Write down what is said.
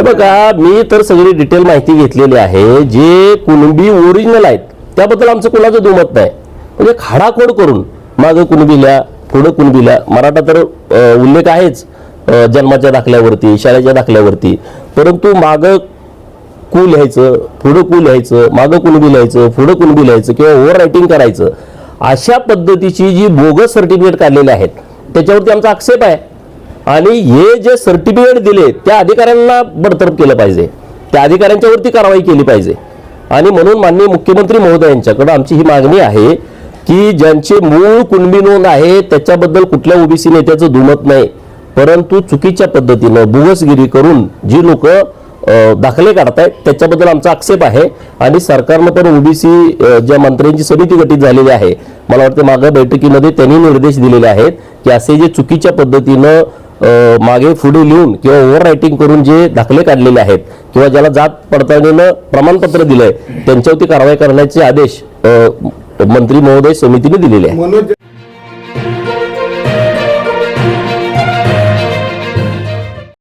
हे बघा, मी तर सगळी डिटेल माहिती घेतलेली आहे. जे कुणबी ओरिजिनल आहेत त्याबद्दल आमचं कोणाचं दुमत नाही. म्हणजे खाडाखोड करून मागं कुणबीला पुढं कुणबीला, मराठा तर उल्लेख आहेच जन्माच्या दाखल्यावरती, शाळेच्या दाखल्यावरती, परंतु मागं कु लिहायचं, पुढं कु लिहायचं, मागं कुणबी लिहायचं, पुढं कुणबी लिहायचं किंवा ओव्हर रायटिंग करायचं, अशा पद्धतीची जी बोगस सर्टिफिकेट काढलेले आहेत त्याच्यावरती आमचा आक्षेप आहे. आणि हे जे सर्टिफिकेट दिले त्या अधिकाऱ्यांना बडतर्फ केलं पाहिजे, त्या अधिकाऱ्यांच्यावरती कारवाई केली पाहिजे. आणि म्हणून माननीय मुख्यमंत्री महोदयांच्याकडे आमची ही मागणी आहे की ज्यांचे मूळ कुणबी नोंद आहे त्याच्याबद्दल कुठल्या ओबीसी नेत्याचं दुमत नाही, परंतु चुकीच्या पद्धतीनं बोगसगिरी करून जी लोक दाखले काढतायत त्याच्याबद्दल आमचा आक्षेप आहे. आणि सरकारनं पण ओबीसी ज्या मंत्र्यांची समिती गठीत झालेली आहे, मला वाटतं मागं बैठकीमध्ये त्यांनी निर्देश दिलेले आहेत की असे जे चुकीच्या पद्धतीनं मागे पुढे लिहून किंवा ओव्हर रायटिंग करून जे दाखले काढलेले आहेत किंवा ज्याला जात पडताळणीनं प्रमाणपत्र दिलंय त्यांच्यावरती कारवाई करण्याचे आदेश मंत्री महोदय समितीने दिलेले आहेत.